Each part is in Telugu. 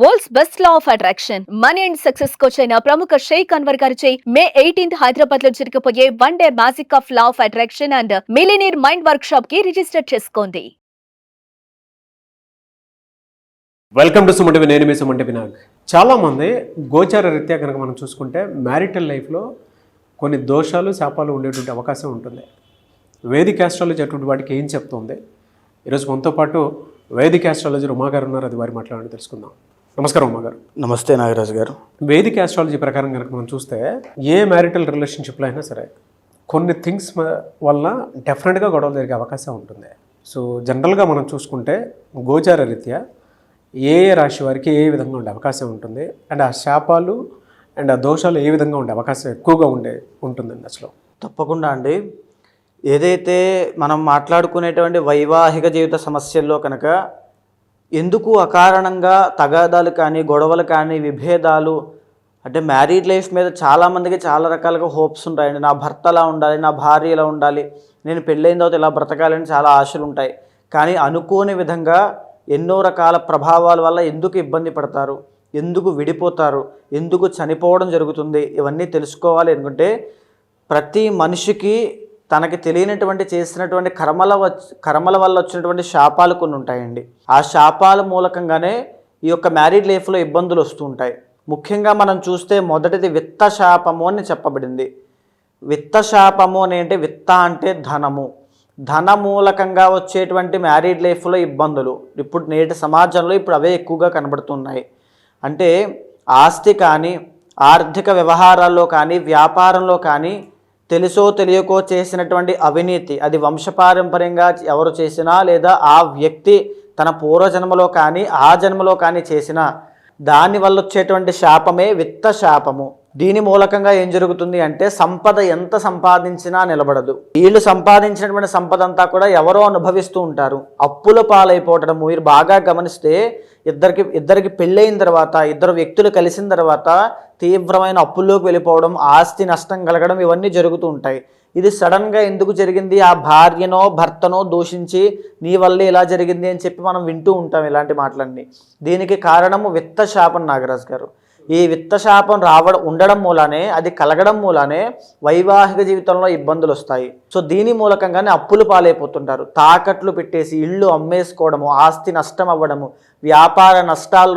World's best law of attraction money and success coach అయిన ప్రముఖ షేక్ అన్వర్ గారిచే మే 18th హైదరాబాద్ లో జరగబోయే one day magic of law of attraction and millionaire mind workshop కి రిజిస్టర్ చేసుకోండి. Welcome to Sumanti. నేను మీ సుమంటి వినాగ్. చాలామంది గోచార రీత్యా కనుక మనం చూసుకుంటే మ్యారిటల్ లైఫ్లో కొన్ని దోషాలు శాపాలు ఉండేటువంటి అవకాశం ఉంటుంది. వేదిక్ ఆస్ట్రాలజీ అటువంటి వాటికి ఏం చెప్తుంది? ఈరోజు మనతో పాటు వేదిక్ ఆస్ట్రాలజీ ఉమాగారు ఉన్నారు. అది వారి మాట్లాడి తెలుసుకుందాం. నమస్కారం ఉమాగారు. నమస్తే నాగరాజు గారు. వేదిక్ ఆస్ట్రాలజీ ప్రకారం కనుక మనం చూస్తే ఏ మ్యారిటల్ రిలేషన్షిప్లో అయినా సరే కొన్ని థింగ్స్ వల్ల డెఫినెట్గా గొడవలు జరిగే అవకాశం ఉంటుంది. సో జనరల్గా మనం చూసుకుంటే గోచార రీత్యా ఏ రాశి వారికి ఏ విధంగా ఉండే అవకాశం ఉంటుంది, అండ్ ఆ శాపాలు అండ్ ఆ దోషాలు ఏ విధంగా ఉండే అవకాశం ఎక్కువగా ఉంటుందండి అసలు? తప్పకుండా అండి. ఏదైతే మనం మాట్లాడుకునేటువంటి వైవాహిక జీవిత సమస్యల్లో కనుక ఎందుకు అకారణంగా తగాదాలు కానీ గొడవలు కానీ విభేదాలు, అంటే మ్యారీడ్ లైఫ్ మీద చాలామందికి చాలా రకాలుగా హోప్స్ ఉంటాయండి. నా భర్త ఎలా ఉండాలి, నా భార్య ఎలా ఉండాలి, నేను పెళ్ళైన తర్వాత ఇలా బ్రతకాలని చాలా ఆశలు ఉంటాయి. కానీ అనుకోని విధంగా ఎన్నో రకాల ప్రభావాల వల్ల ఎందుకు ఇబ్బంది పడతారు, ఎందుకు విడిపోతారు, ఎందుకు చనిపోవడం జరుగుతుంది, ఇవన్నీ తెలుసుకోవాలి అనుకుంటే ప్రతి మనిషికి తనకి తెలియనటువంటి చేసినటువంటి కర్మల వల్ల వచ్చినటువంటి శాపాలు కొన్ని ఉంటాయండి. ఆ శాపాల మూలకంగానే ఈ యొక్క మ్యారీడ్ లైఫ్లో ఇబ్బందులు వస్తూ ఉంటాయి. ముఖ్యంగా మనం చూస్తే మొదటిది విత్త శాపము అని చెప్పబడింది. విత్త శాపము అని అంటే విత్త అంటే ధనము, ధన మూలకంగా వచ్చేటువంటి మ్యారీడ్ లైఫ్లో ఇబ్బందులు ఇప్పుడు నేటి సమాజంలో ఇప్పుడు అవే ఎక్కువగా కనబడుతున్నాయి. అంటే ఆస్తి కానీ ఆర్థిక వ్యవహారాల్లో కానీ వ్యాపారంలో కానీ తెలుసో తెలియకో చేసినటువంటి అవినీతి, అది వంశపారంపర్యంగా ఎవరు చేసినా లేదా ఆ వ్యక్తి తన పూర్వజన్మలో కానీ ఆ జన్మలో కానీ చేసినా దానివల్ల వచ్చేటువంటి శాపమే విత్త శాపము. దీని మూలకంగా ఏం జరుగుతుంది అంటే సంపద ఎంత సంపాదించినా నిలబడదు. వీళ్ళు సంపాదించినటువంటి సంపద అంతా కూడా ఎవరో అనుభవిస్తూ ఉంటారు. అప్పుల పాలైపోవటం మీరు బాగా గమనిస్తే ఇద్దరికి పెళ్ళైన తర్వాత ఇద్దరు వ్యక్తులు కలిసిన తర్వాత తీవ్రమైన అప్పుల్లోకి వెళ్ళిపోవడం, ఆస్తి నష్టం కలగడం, ఇవన్నీ జరుగుతూ ఉంటాయి. ఇది సడన్గా ఎందుకు జరిగింది, ఆ భార్యనో భర్తనో దూషించి నీ వల్లే ఇలా జరిగింది అని చెప్పి మనం వింటూ ఉంటాం ఇలాంటి మాటలన్నీ. దీనికి కారణము విత్త శాపం నాగరాజు గారు. ఈ విత్త శాపం ఉండడం మూలానే, అది కలగడం మూలానే వైవాహిక జీవితంలో ఇబ్బందులు వస్తాయి. సో దీని మూలకంగానే అప్పులు పాలైపోతుంటారు. తాకట్లు పెట్టేసి ఇళ్ళు అమ్మేసుకోవడము, ఆస్తి నష్టం అవ్వడము, వ్యాపార నష్టాలు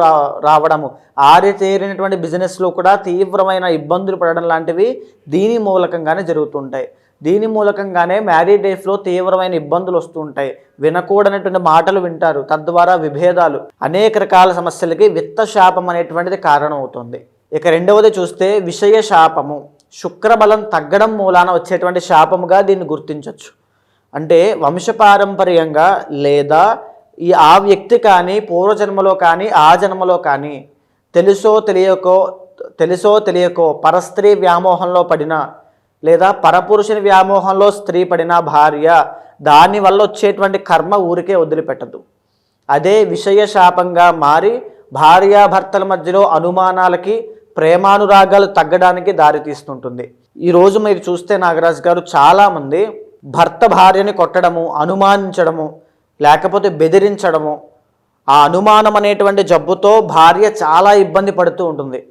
రావడము, ఆరితేరినటువంటి బిజినెస్లో కూడా తీవ్రమైన ఇబ్బందులు పడడం లాంటివి దీని మూలకంగానే జరుగుతుంటాయి. దీని మూలకంగానే మ్యారీడ్ లైఫ్లో తీవ్రమైన ఇబ్బందులు వస్తూ ఉంటాయి. వినకూడనటువంటి మాటలు వింటారు, తద్వారా విభేదాలు, అనేక రకాల సమస్యలకి విత్త శాపం అనేటువంటిది కారణం అవుతుంది. ఇక రెండవది చూస్తే విషయ శాపము. శుక్రబలం తగ్గడం మూలాన వచ్చేటువంటి శాపముగా దీన్ని గుర్తించవచ్చు. అంటే వంశపారంపర్యంగా లేదా ఆ వ్యక్తి కానీ పూర్వజన్మలో కానీ ఆ జన్మలో కానీ తెలుసో తెలియకో పరస్త్రీ వ్యామోహంలో పడిన లేదా పరపురుషుని వ్యామోహంలో స్త్రీ పడిన భార్య, దానివల్ల వచ్చేటువంటి కర్మ ఊరికే వదిలిపెట్టదు. అదే విషయ శాపంగా మారి భార్యాభర్తల మధ్యలో అనుమానాలకి, ప్రేమానురాగాలు తగ్గడానికి దారితీస్తుంటుంది. ఈరోజు మీరు చూస్తే నాగరాజు గారు చాలామంది భర్త భార్యని కొట్టడము, అనుమానించడము, లేకపోతే బెదిరించడము, ఆ అనుమానం అనేటువంటి జబ్బుతో భార్య చాలా ఇబ్బంది పడుతూ ఉంటుంది.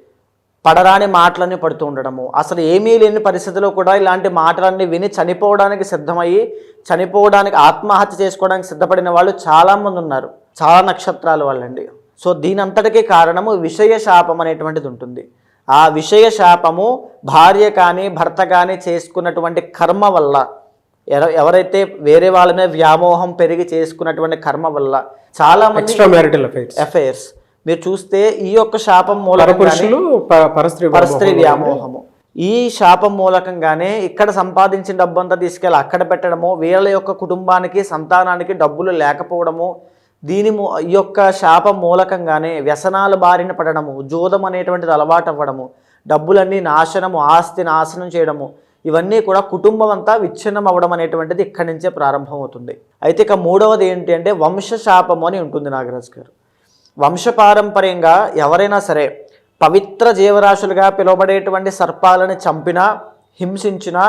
పడరాని మాటలన్నీ పడుతూ ఉండడము, అసలు ఏమీ లేని పరిస్థితిలో కూడా ఇలాంటి మాటలన్నీ విని చనిపోవడానికి ఆత్మహత్య చేసుకోవడానికి సిద్ధపడిన వాళ్ళు చాలామంది ఉన్నారు. చాలా నక్షత్రాల వాళ్ళండి. సో దీని అంతటికీ కారణము విషయ శాపం అనేటువంటిది ఉంటుంది. ఆ విషయ శాపము భార్య కానీ భర్త కానీ చేసుకున్నటువంటి కర్మ వల్ల, ఎవరైతే వేరే వాళ్ళ మీద వ్యామోహం పెరిగి చేసుకున్నటువంటి కర్మ వల్ల చాలా మంది అఫైర్స్ మీరు చూస్తే ఈ యొక్క శాపం మూలకంగానే పరస్త్రీ వ్యామోహము, ఈ శాపం మూలకంగానే ఇక్కడ సంపాదించిన డబ్బంతా తీసుకెళ్ళి అక్కడ పెట్టడము, వీళ్ళ యొక్క కుటుంబానికి సంతానానికి డబ్బులు లేకపోవడము, ఈ యొక్క శాపం మూలకంగానే వ్యసనాల బారిన పడడము, జూదం అనేటువంటిది అలవాటు అవ్వడము, డబ్బులన్నీ నాశనము, ఆస్తి నాశనం చేయడము, ఇవన్నీ కూడా కుటుంబం అంతా విచ్ఛిన్నం అవ్వడం అనేటువంటిది ఇక్కడి నుంచే ప్రారంభమవుతుంది. అయితే ఇక మూడవది ఏంటి అంటే వంశ శాపము అని ఉంటుంది నాగరాజు గారు. వంశపారంపర్యంగా ఎవరైనా సరే పవిత్ర జీవరాశులుగా పిలువబడేటువంటి సర్పాలను చంపినా, హింసించినా,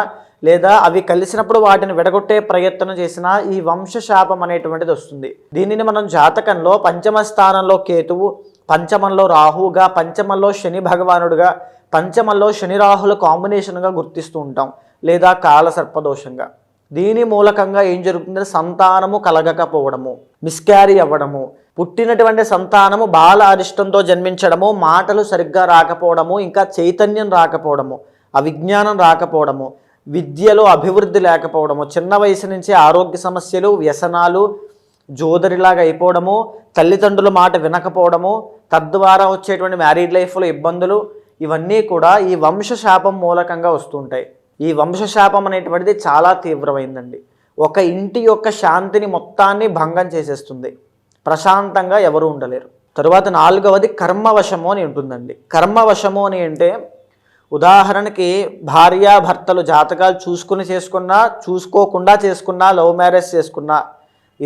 లేదా అవి కలిసినప్పుడు వాటిని విడగొట్టే ప్రయత్నం చేసినా ఈ వంశశాపం అనేటువంటిది వస్తుంది. దీనిని మనం జాతకంలో పంచమ స్థానంలో కేతువు, పంచమంలో రాహుగా, పంచమంలో శని భగవానుడుగా, పంచమంలో శని రాహుల కాంబినేషన్గా గుర్తిస్తూ ఉంటాం, లేదా కాలసర్పదోషంగా. దీని మూలకంగా ఏం జరుగుతుందంటే సంతానము కలగకపోవడము, మిస్క్యారీ అవ్వడము, పుట్టినటువంటి సంతానము బాల అరిష్టంతో జన్మించడము, మాటలు సరిగ్గా రాకపోవడము, ఇంకా చైతన్యం రాకపోవడము, అవిజ్ఞానం రాకపోవడము, విద్యలో అభివృద్ధి లేకపోవడము, చిన్న వయసు నుంచి ఆరోగ్య సమస్యలు, వ్యసనాలు, జోదరిలాగా అయిపోవడము, తల్లిదండ్రుల మాట వినకపోవడము, తద్వారా వచ్చేటువంటి మ్యారీడ్ లైఫ్లో ఇబ్బందులు, ఇవన్నీ కూడా ఈ వంశశాపం మూలకంగా వస్తుంటాయి. ఈ వంశశాపం అనేటువంటిది చాలా తీవ్రమైందండి. ఒక ఇంటి యొక్క శాంతిని మొత్తాన్ని భంగం చేసేస్తుంది. ప్రశాంతంగా ఎవరు ఉండలేరు. తరువాత 4వది కర్మవశము అని ఉంటుందండి. కర్మవశము అని అంటే ఉదాహరణకి భార్యాభర్తలు జాతకాలు చూసుకుని చేసుకున్నా, చూసుకోకుండా చేసుకున్నా, లవ్ మ్యారేజ్ చేసుకున్నా,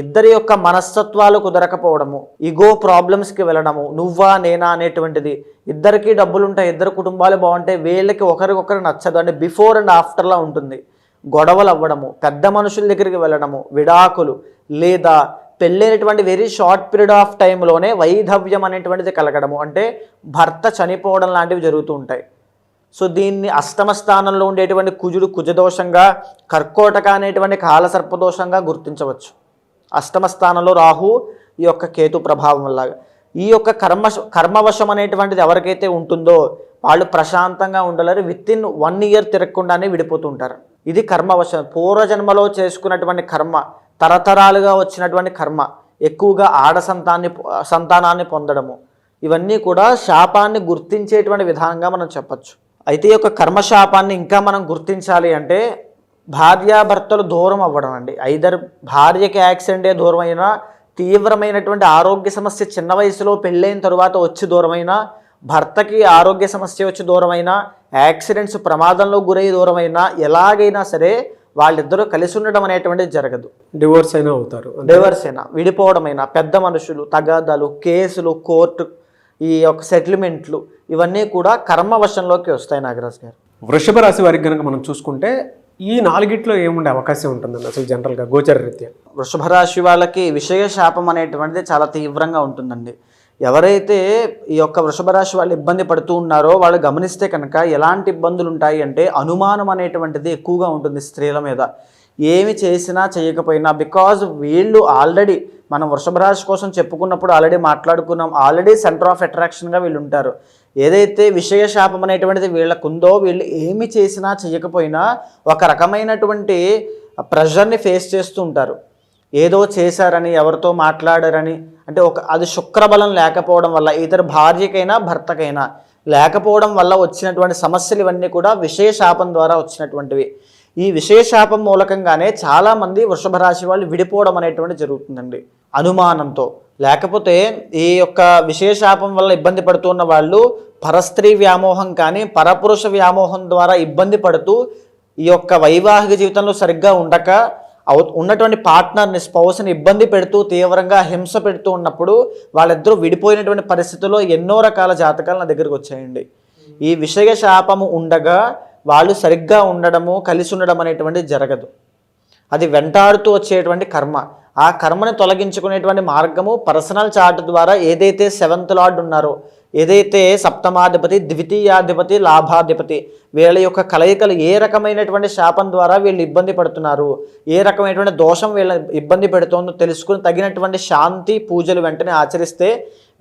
ఇద్దరి యొక్క మనస్తత్వాలు కుదరకపోవడము, ఈగో ప్రాబ్లమ్స్కి వెళ్ళడము, నువ్వా నేనా అనేటువంటిది, ఇద్దరికి డబ్బులు ఉంటాయి, ఇద్దరు కుటుంబాలు బాగుంటాయి, వీళ్ళకి ఒకరికొకరు నచ్చదు అంటే బిఫోర్ అండ్ ఆఫ్టర్లా ఉంటుంది. గొడవలు అవ్వడము, పెద్ద మనుషుల దగ్గరికి వెళ్ళడము, విడాకులు, లేదా పెళ్ళైనటువంటి వెరీ షార్ట్ పీరియడ్ ఆఫ్ టైంలోనే వైధవ్యం అనేటువంటిది కలగడము, అంటే భర్త చనిపోవడం లాంటివి జరుగుతూ ఉంటాయి. సో దీన్ని అష్టమ స్థానంలో ఉండేటువంటి కుజుడు కుజదోషంగా, కర్కోటక అనేటువంటి కాలసర్పదోషంగా గుర్తించవచ్చు. అష్టమ స్థానంలో రాహు, ఈ యొక్క కేతు ప్రభావం వల్ల. ఈ యొక్క కర్మవశం అనేటువంటిది ఎవరికైతే ఉంటుందో వాళ్ళు ప్రశాంతంగా ఉండలేరు. Within 1 year తిరగకుండానే విడిపోతుంటారు. ఇది కర్మవశం. పూర్వజన్మలో చేసుకున్నటువంటి కర్మ, తరతరాలుగా వచ్చినటువంటి కర్మ, ఎక్కువగా సంతానాన్ని పొందడము, ఇవన్నీ కూడా శాపాన్ని గుర్తించేటువంటి విధానంగా మనం చెప్పచ్చు. అయితే ఈ యొక్క కర్మశాపాన్ని ఇంకా మనం గుర్తించాలి అంటే భార్యాభర్తలు దూరం అవ్వడం అండి. ఐదర్ భార్యకి యాక్సిడెంటే దూరం అయినా, తీవ్రమైనటువంటి ఆరోగ్య సమస్య చిన్న వయసులో పెళ్ళైన తరువాత వచ్చి దూరమైనా, భర్తకి ఆరోగ్య సమస్య వచ్చి దూరమైనా, యాక్సిడెంట్స్ ప్రమాదంలో గురై దూరమైనా, ఎలాగైనా సరే వాళ్ళిద్దరూ కలిసి ఉండడం అనేటువంటిది జరగదు. డివోర్స్ అయినా అవుతారు, డివోర్స్ అయినా, విడిపోవడమైనా, పెద్ద మనుషులు, తగాదాలు, కేసులు, కోర్టు, ఈ యొక్క సెటిల్మెంట్లు, ఇవన్నీ కూడా కర్మవశంలోకి వస్తాయి. నాగరాజ్ గారు, వృషభ రాశి వారికి కనుక మనం చూసుకుంటే ఈ 4గిట్లో ఏముండే అవకాశం ఉంటుందండి అసలు జనరల్గా గోచర రీత్యా? వృషభ రాశి వాళ్ళకి విషయ శాపం అనేటువంటిది చాలా తీవ్రంగా ఉంటుందండి. ఎవరైతే ఈ యొక్క వృషభ రాశి వాళ్ళు ఇబ్బంది పడుతూ ఉన్నారో వాళ్ళు గమనిస్తే కనుక ఎలాంటి ఇబ్బందులు ఉంటాయి అంటే అనుమానం అనేటువంటిది ఎక్కువగా ఉంటుంది స్త్రీల మీద. ఏమి చేసినా చేయకపోయినా, బికాజ్ వీళ్ళు ఆల్రెడీ మనం వృషభ రాశి కోసం చెప్పుకున్నప్పుడు ఆల్రెడీ మాట్లాడుకున్నాం, ఆల్రెడీ సెంటర్ ఆఫ్ అట్రాక్షన్గా వీళ్ళు ఉంటారు. ఏదైతే విషయ శాపం అనేటువంటిది వీళ్ళకుందో, వీళ్ళు ఏమి చేసినా చేయకపోయినా ఒక రకమైనటువంటి ప్రెషర్ని ఫేస్ చేస్తూ ఉంటారు. ఏదో చేశారని, ఎవరితో మాట్లాడారని, అంటే అది శుక్రబలం లేకపోవడం వల్ల, ఇతర భార్యకైనా భర్తకైనా లేకపోవడం వల్ల వచ్చినటువంటి సమస్యలు ఇవన్నీ కూడా విషయ శాపం ద్వారా వచ్చినటువంటివి. ఈ విషయ శాపం మూలకంగానే చాలామంది వృషభ రాశి వాళ్ళు విడిపోవడం అనేటువంటి జరుగుతుందండి అనుమానంతో. లేకపోతే ఈ యొక్క విషయ శాపం వల్ల ఇబ్బంది పడుతున్న వాళ్ళు పరస్త్రీ వ్యామోహం కానీ పరపురుష వ్యామోహం ద్వారా ఇబ్బంది పడుతూ ఈ యొక్క వైవాహిక జీవితంలో సరిగ్గా ఉండక ఉన్నటువంటి పార్ట్నర్ని, స్పౌస్ని ఇబ్బంది పెడుతూ తీవ్రంగా హింస పెడుతూ ఉన్నప్పుడు వాళ్ళిద్దరూ విడిపోయినటువంటి పరిస్థితుల్లో ఎన్నో రకాల జాతకాలు నా దగ్గరకు వచ్చాయండి. ఈ విషయ శాపము ఉండగా వాళ్ళు సరిగ్గా ఉండడము, కలిసి ఉండడం అనేటువంటిది జరగదు. అది వెంటాడుతూ వచ్చేటువంటి కర్మ. ఆ కర్మని తొలగించుకునేటువంటి మార్గము పర్సనల్ చార్ట్ ద్వారా ఏదైతే 7th లార్డ్ ఉన్నారో, ఏదైతే సప్తమాధిపతి, ద్వితీయాధిపతి, లాభాధిపతి, వీళ్ళ యొక్క కలయికలు ఏ రకమైనటువంటి శాపం ద్వారా వీళ్ళు ఇబ్బంది పడుతున్నారు, ఏ రకమైనటువంటి దోషం వీళ్ళ ఇబ్బంది పెడుతుందో తెలుసుకుని తగినటువంటి శాంతి పూజలు వెంటనే ఆచరిస్తే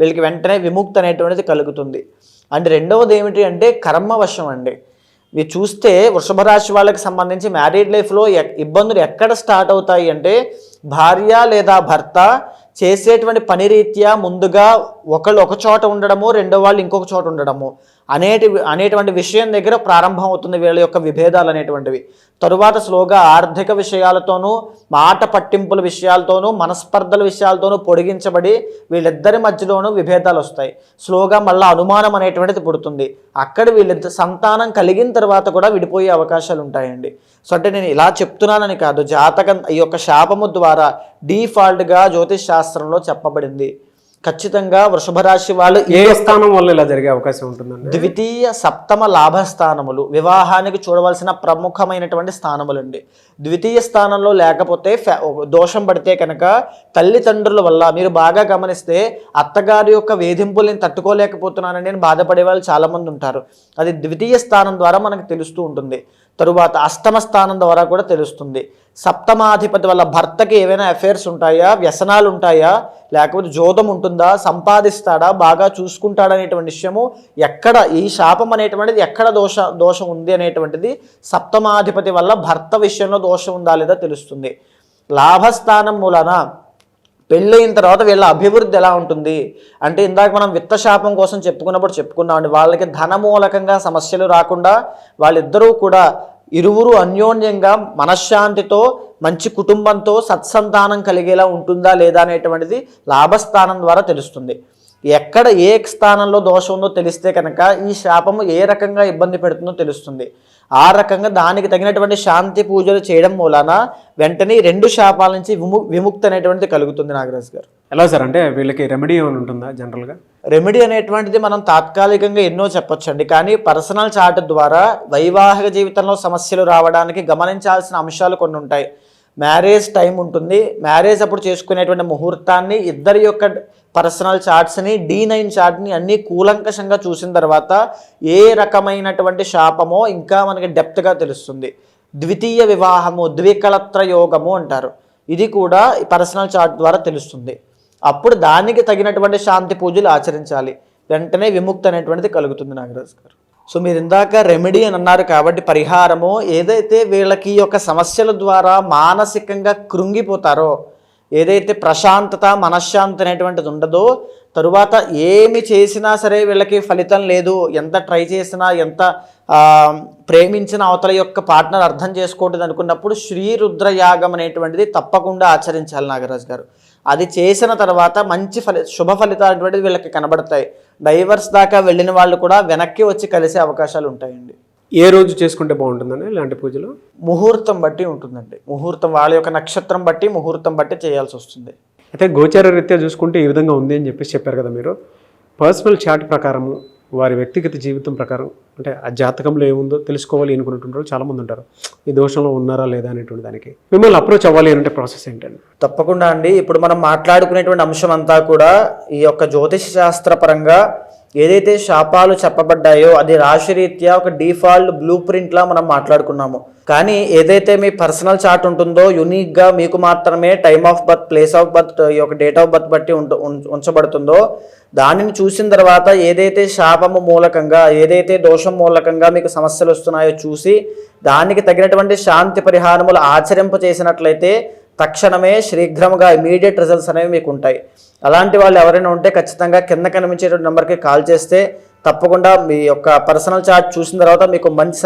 వీళ్ళకి వెంటనే విముక్తి అనేటువంటిది కలుగుతుంది. అండ్ రెండవది ఏమిటి అంటే కర్మవశం అండి. మీరు చూస్తే వృషభ రాశి వాళ్ళకి సంబంధించి మ్యారీడ్ లైఫ్లో ఇబ్బందులు ఎక్కడ స్టార్ట్ అవుతాయి అంటే భార్య లేదా భర్త చేసేటువంటి పని రీత్యా ముందుగా ఒకళ్ళు ఒక చోట ఉండడము, రెండో వాళ్ళు ఇంకొక చోట ఉండడము అనేటువంటి విషయం దగ్గర ప్రారంభం అవుతుంది వీళ్ళ యొక్క విభేదాలు అనేటువంటివి. తరువాత స్లోగా ఆర్థిక విషయాలతోనూ, మాట పట్టింపుల విషయాలతోనూ, మనస్పర్ధల విషయాలతోనూ పొడిగించబడి వీళ్ళిద్దరి మధ్యలోనూ విభేదాలు వస్తాయి. స్లోగా మళ్ళీ అనుమానం అనేటువంటిది పుడుతుంది. అక్కడ వీళ్ళిద్దరు సంతానం కలిగిన తర్వాత కూడా విడిపోయే అవకాశాలు ఉంటాయండి. సో అంటే నేను ఇలా చెప్తున్నానని కాదు, జాతకం ఈ యొక్క శాపము ద్వారా డీఫాల్ట్గా జ్యోతిష్ శాస్త్రంలో చెప్పబడింది. ఖచ్చితంగా వృషభ రాశి వాళ్ళు ఏ స్థానం వల్ల ఇలా జరిగే అవకాశం ఉంటుందండి? ద్వితీయ సప్తమ లాభస్థానములు వివాహానికి చూడవలసిన ప్రముఖమైనటువంటి స్థానములండి. ద్వితీయ స్థానంలో లేకపోతే దోషం పడితే కనుక తల్లిదండ్రుల వల్ల మీరు బాగా గమనిస్తే అత్తగారి యొక్క వేధింపులను తట్టుకోలేకపోతున్నానని నేను బాధపడే వాళ్ళు చాలామంది ఉంటారు. అది ద్వితీయ స్థానం ద్వారా మనకు తెలుస్తూ ఉంటుంది. తరువాత అష్టమ స్థానం ద్వారా కూడా తెలుస్తుంది. సప్తమాధిపతి వల్ల భర్తకి ఏవైనా అఫైర్స్ ఉంటాయా, వ్యసనాలు ఉంటాయా, లేకపోతే జోదం ఉంటుందా, సంపాదిస్తాడా, బాగా చూసుకుంటాడా అనేటువంటి విషయము ఎక్కడ ఈ శాపం అనేటువంటిది ఎక్కడ దోషం ఉంది అనేటువంటిది సప్తమాధిపతి వల్ల భర్త విషయంలో దోషం ఉందా లేదా తెలుస్తుంది. లాభస్థానం మూలన పెళ్ళయిన తర్వాత వీళ్ళ అభివృద్ధి ఎలా ఉంటుంది అంటే, ఇందాక మనం విత్త శాపం కోసం చెప్పుకున్నామండి. వాళ్ళకి ధనమూలకంగా సమస్యలు రాకుండా వాళ్ళిద్దరూ కూడా ఇరువురు అన్యోన్యంగా మనశ్శాంతితో మంచి కుటుంబంతో సత్సంతానం కలిగేలా ఉంటుందా లేదా అనేటువంటిది లాభస్థానం ద్వారా తెలుస్తుంది. ఎక్కడ ఏ స్థానంలో దోషం ఉందో తెలిస్తే కనుక ఈ శాపము ఏ రకంగా ఇబ్బంది పెడుతుందో తెలుస్తుంది. ఆ రకంగా దానికి తగినటువంటి శాంతి పూజలు చేయడం మూలాన వెంటనే 2 శాపాల నుంచి విముక్తి అనేటువంటిది కలుగుతుంది. నాగరాజు గారు, ఎలా సార్? అంటే వీళ్ళకి రెమెడీ ఏమైనా ఉంటుందా జనరల్గా? రెమెడీ అనేటువంటిది మనం తాత్కాలికంగా ఎన్నో చెప్పొచ్చండి. కానీ పర్సనల్ చార్ట్ ద్వారా వైవాహిక జీవితంలో సమస్యలు రావడానికి గమనించాల్సిన అంశాలు కొన్ని ఉంటాయి. మ్యారేజ్ టైం ఉంటుంది. మ్యారేజ్ అప్పుడు చేసుకునేటువంటి ముహూర్తాన్ని, ఇద్దరి యొక్క పర్సనల్ చార్ట్స్ని, D9 చార్ట్ని అన్నీ కూలంకషంగా చూసిన తర్వాత ఏ రకమైనటువంటి శాపమో ఇంకా మనకి డెప్త్గా తెలుస్తుంది. ద్వితీయ వివాహము, ద్వికళత్ర యోగము అంటారు. ఇది కూడా పర్సనల్ చార్ట్ ద్వారా తెలుస్తుంది. అప్పుడు దానికి తగినటువంటి శాంతి పూజలు ఆచరించాలి. వెంటనే విముక్తి అనేటువంటిది కలుగుతుంది. నాగరాజు గారు, సో మీరు ఇందాక రెమెడీ అని అన్నారు కాబట్టి పరిహారము ఏదైతే వీళ్ళకి యొక్క సమస్యల ద్వారా మానసికంగా కృంగిపోతారో, ఏదైతే ప్రశాంతత మనశ్శాంతి అనేటువంటిది ఉండదో, తరువాత ఏమి చేసినా సరే వీళ్ళకి ఫలితం లేదు, ఎంత ట్రై చేసినా, ఎంత ప్రేమించిన అవతల యొక్క పార్ట్నర్ అర్థం చేసుకోవట్లేదు అనుకున్నప్పుడు శ్రీరుద్ర యాగం అనేటువంటిది తప్పకుండా ఆచరించాలి. నాగరాజు గారు, అది చేసిన తర్వాత మంచి శుభ ఫలితాలు అనేటువంటిది వీళ్ళకి కనబడతాయి. డైవర్స్ దాకా వెళ్ళిన వాళ్ళు కూడా వెనక్కి వచ్చి కలిసే అవకాశాలు ఉంటాయండి. ఏ రోజు చేసుకుంటే బాగుంటుందండి ఇలాంటి పూజలు? ముహూర్తం బట్టి ఉంటుందండి. ముహూర్తం వాళ్ళ యొక్క నక్షత్రం బట్టి, ముహూర్తం బట్టి చేయాల్సి వస్తుంది. అయితే గోచార రీత్యా చూసుకుంటే ఈ విధంగా ఉంది అని చెప్పేసి చెప్పారు కదా మీరు. పర్సనల్ చార్ట్ ప్రకారము, వారి వ్యక్తిగత జీవితం ప్రకారం, అంటే ఆ జాతకంలో ఏముందో తెలుసుకోవాలి అనుకున్నటువంటి వాళ్ళు చాలామంది ఉంటారు. ఈ దోషంలో ఉన్నారా లేదా అనేటువంటి దానికి మిమ్మల్ని అప్రోచ్ అవ్వాలి అంటే ప్రాసెస్ ఏంటండి? తప్పకుండా అండి. ఇప్పుడు మనం మాట్లాడుకునేటువంటి అంశం అంతా కూడా ఈ యొక్క జ్యోతిష శాస్త్ర పరంగా ఏదైతే శాపాలు చెప్పబడ్డాయో అది రాశిరీత్యా ఒక డిఫాల్ట్ బ్లూ ప్రింట్లా మనం మాట్లాడుకున్నాము. కానీ ఏదైతే మీ పర్సనల్ చార్ట్ ఉంటుందో యూనిక్గా మీకు మాత్రమే time of birth, place of birth, ఈ యొక్క డేట్ ఆఫ్ బర్త్ బట్టి ఉంచబడుతుందో, దానిని చూసిన తర్వాత ఏదైతే శాపము మూలకంగా, ఏదైతే దోషం మూలకంగా మీకు సమస్యలు వస్తున్నాయో చూసి దానికి తగినటువంటి శాంతి పరిహారములు ఆచరింప చేసినట్లయితే తక్షణమే శీఘ్రంగా ఇమీడియట్ రిజల్ట్స్ అనేవి మీకు ఉంటాయి. అలాంటి వాళ్ళు ఎవరైనా ఉంటే ఖచ్చితంగా కింద కనిపించేటువంటి నెంబర్కి కాల్ చేస్తే తప్పకుండా మీ యొక్క పర్సనల్ చార్ట్ చూసిన తర్వాత మీకు మంచి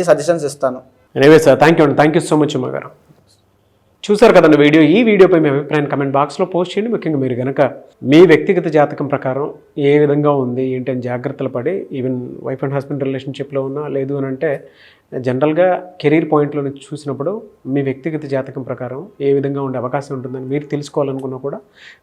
సజెషన్స్ ఇస్తాను. Anyway sir, thank you so much Uma గారు. చూసారు కదండి వీడియో. ఈ వీడియోపై మీ అభిప్రాయాన్ని కమెంట్ బాక్స్లో పోస్ట్ చేయండి. ముఖ్యంగా మీరు కనుక మీ వ్యక్తిగత జాతకం ప్రకారం ఏ విధంగా ఉంది ఏంటని జాగ్రత్తలు పడి, ఈవెన్ వైఫ్ అండ్ హస్బెండ్ రిలేషన్షిప్లో ఉన్నా, లేదు అని అంటే జనరల్గా కెరీర్ పాయింట్లో చూసినప్పుడు మీ వ్యక్తిగత జాతకం ప్రకారం ఏ విధంగా ఉండే అవకాశం ఉంటుందని మీరు తెలుసుకోవాలనుకున్నా కూడా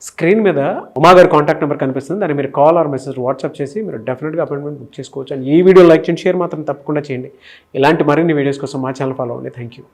స్క్రీన్ మీద ఉమా గారి కాంటాక్ట్ నెంబర్ కనిపిస్తుంది. దాన్ని మీరు కాల్ ఆర్ మెసేజ్ వాట్సాప్ చేసి మీరు డెఫినెట్గా అపాయింట్మెంట్ బుక్ చేసుకోవచ్చు. అండ్ ఈ వీడియో లైక్ చేయండి, షేర్ మాత్రం తప్పకుండా చేయండి. ఇలాంటి మరిన్ని వీడియోస్ కోసం మా ఛానల్ ఫాలో అవ్వండి. Thank you.